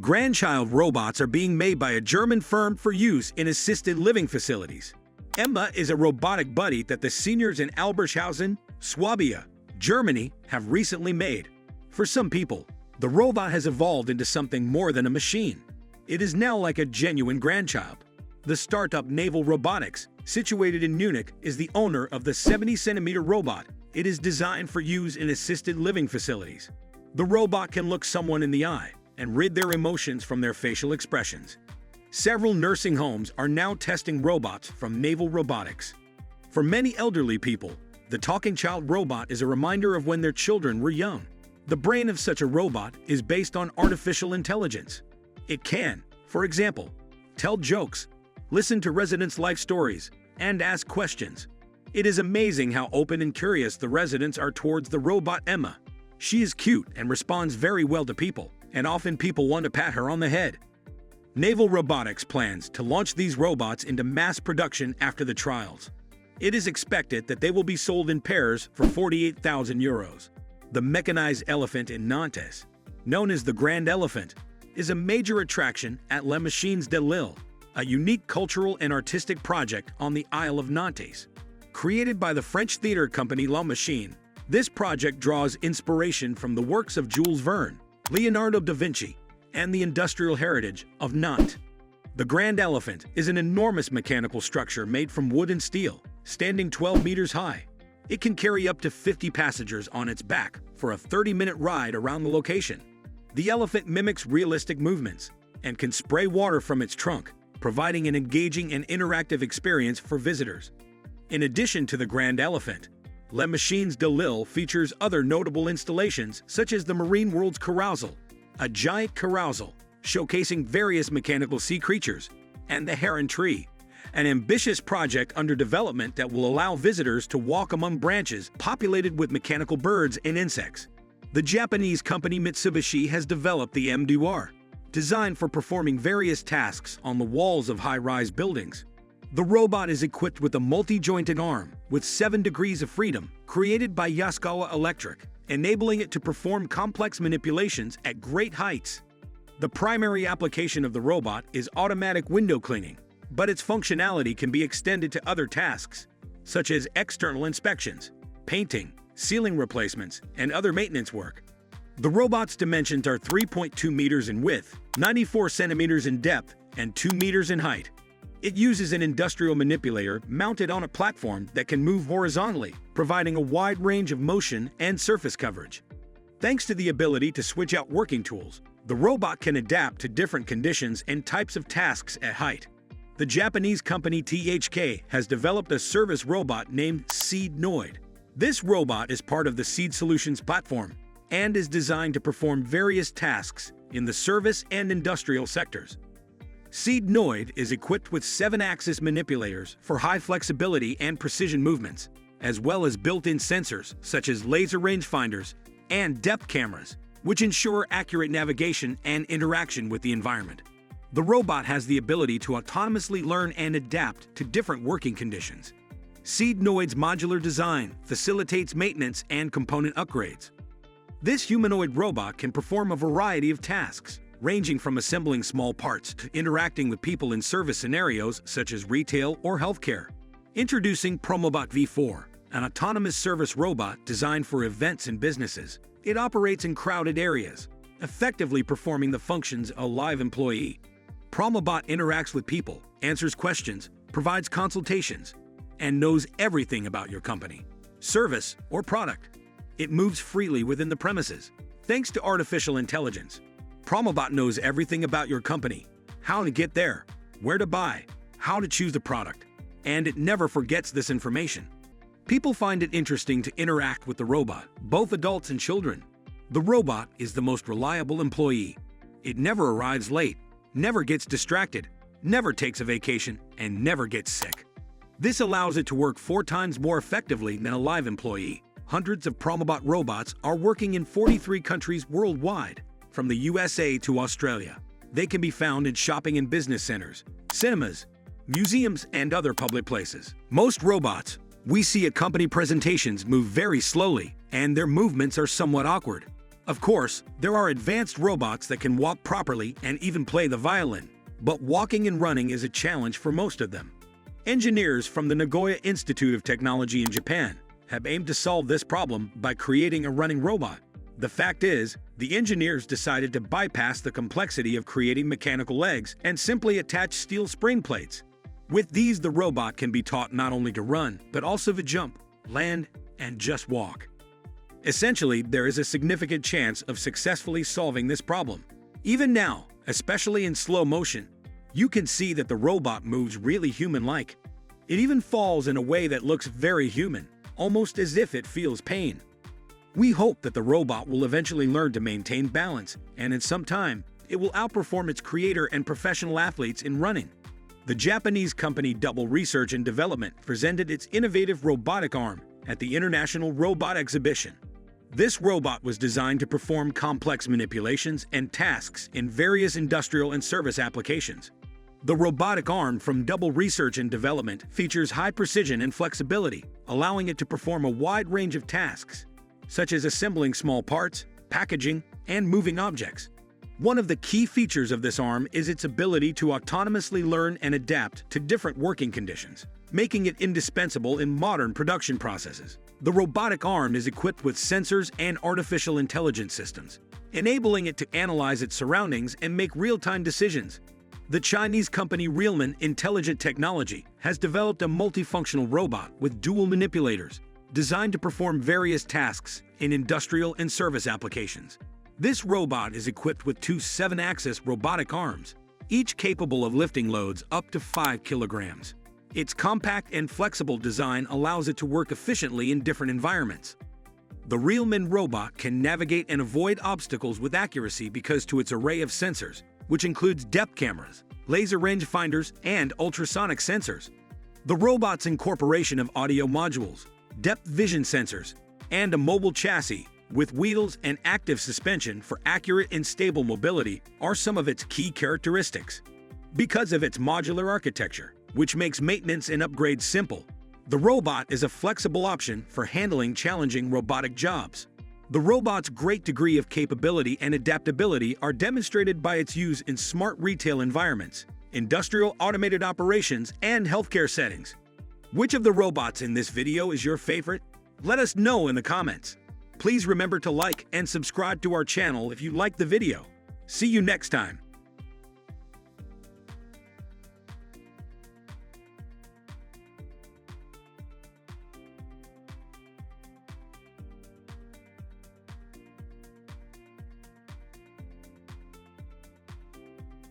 Grandchild robots are being made by a German firm for use in assisted living facilities. Emma is a robotic buddy that the seniors in Albershausen, Swabia, Germany, have recently made. For some people, the robot has evolved into something more than a machine. It is now like a genuine grandchild. The startup Naval Robotics, situated in Munich, is the owner of the 70-centimeter robot. It is designed for use in assisted living facilities. The robot can look someone in the eye and read their emotions from their facial expressions. Several nursing homes are now testing robots from Naval Robotics. For many elderly people, the talking child robot is a reminder of when their children were young. The brain of such a robot is based on artificial intelligence. It can, for example, tell jokes, listen to residents' life stories, and ask questions. It is amazing how open and curious the residents are towards the robot Emma. She is cute and responds very well to people, and often people want to pat her on the head. Naval Robotics plans to launch these robots into mass production after the trials. It is expected that they will be sold in pairs for €48,000. The mechanized elephant in Nantes, known as the Grand Elephant, is a major attraction at Les Machines de Lille, a unique cultural and artistic project on the Isle of Nantes. Created by the French theater company La Machine, this project draws inspiration from the works of Jules Verne, Leonardo da Vinci, and the industrial heritage of Nantes. The Grand Elephant is an enormous mechanical structure made from wood and steel, standing 12 meters high. It can carry up to 50 passengers on its back for a 30-minute ride around the location. The elephant mimics realistic movements and can spray water from its trunk, providing an engaging and interactive experience for visitors. In addition to the Grand Elephant, Les Machines de Lille features other notable installations such as the Marine World's Carousel, a giant carousel showcasing various mechanical sea creatures, and the Heron Tree, an ambitious project under development that will allow visitors to walk among branches populated with mechanical birds and insects. The Japanese company Mitsubishi has developed the M2R, designed for performing various tasks on the walls of high-rise buildings. The robot is equipped with a multi-jointed arm with 7 degrees of freedom, created by Yaskawa Electric, enabling it to perform complex manipulations at great heights. The primary application of the robot is automatic window cleaning, but its functionality can be extended to other tasks, such as external inspections, painting, ceiling replacements, and other maintenance work. The robot's dimensions are 3.2 meters in width, 94 centimeters in depth, and 2 meters in height. It uses an industrial manipulator mounted on a platform that can move horizontally, providing a wide range of motion and surface coverage. Thanks to the ability to switch out working tools, the robot can adapt to different conditions and types of tasks at height. The Japanese company THK has developed a service robot named Humanoid. This robot is part of the Seed Solutions platform and is designed to perform various tasks in the service and industrial sectors. Humanoid is equipped with 7-axis manipulators for high flexibility and precision movements, as well as built-in sensors such as laser rangefinders and depth cameras, which ensure accurate navigation and interaction with the environment. The robot has the ability to autonomously learn and adapt to different working conditions. Humanoid's modular design facilitates maintenance and component upgrades. This humanoid robot can perform a variety of tasks, ranging from assembling small parts to interacting with people in service scenarios such as retail or healthcare. Introducing Promobot V4, an autonomous service robot designed for events and businesses. It operates in crowded areas, effectively performing the functions of a live employee. Promobot interacts with people, answers questions, provides consultations, and knows everything about your company, service, or product. It moves freely within the premises. Thanks to artificial intelligence, Promobot knows everything about your company, how to get there, where to buy, how to choose the product, and it never forgets this information. People find it interesting to interact with the robot, both adults and children. The robot is the most reliable employee. It never arrives late, never gets distracted, never takes a vacation, and never gets sick. This allows it to work 4 times more effectively than a live employee. Hundreds of Promobot robots are working in 43 countries worldwide, from the USA to Australia. They can be found in shopping and business centers, cinemas, museums, and other public places. Most robots we see at company presentations move very slowly, and their movements are somewhat awkward. Of course, there are advanced robots that can walk properly and even play the violin, but walking and running is a challenge for most of them. Engineers from the Nagoya Institute of Technology in Japan have aimed to solve this problem by creating a running robot. The fact is, the engineers decided to bypass the complexity of creating mechanical legs and simply attach steel spring plates. With these, the robot can be taught not only to run, but also to jump, land, and just walk. Essentially, there is a significant chance of successfully solving this problem. Even now, especially in slow motion, you can see that the robot moves really human-like. It even falls in a way that looks very human, almost as if it feels pain. We hope that the robot will eventually learn to maintain balance, and in some time, it will outperform its creator and professional athletes in running. The Japanese company Naval Research and Development presented its innovative robotic arm at the International Robot Exhibition. This robot was designed to perform complex manipulations and tasks in various industrial and service applications. The robotic arm from Naval Research and Development features high precision and flexibility, allowing it to perform a wide range of tasks, such as assembling small parts, packaging, and moving objects. One of the key features of this arm is its ability to autonomously learn and adapt to different working conditions, making it indispensable in modern production processes. The robotic arm is equipped with sensors and artificial intelligence systems, enabling it to analyze its surroundings and make real-time decisions. The Chinese company Realman Intelligent Technology has developed a multifunctional robot with dual manipulators, designed to perform various tasks in industrial and service applications. This robot is equipped with two 7-axis robotic arms, each capable of lifting loads up to 5 kilograms. Its compact and flexible design allows it to work efficiently in different environments. The Realman robot can navigate and avoid obstacles with accuracy because to its array of sensors, which includes depth cameras, laser rangefinders, and ultrasonic sensors. The robot's incorporation of audio modules, depth vision sensors, and a mobile chassis with wheels and active suspension for accurate and stable mobility are some of its key characteristics. Because of its modular architecture, which makes maintenance and upgrades simple, the robot is a flexible option for handling challenging robotic jobs. The robot's great degree of capability and adaptability are demonstrated by its use in smart retail environments, industrial automated operations, and healthcare settings. Which of the robots in this video is your favorite? Let us know in the comments. Please remember to like and subscribe to our channel if you liked the video. See you next time.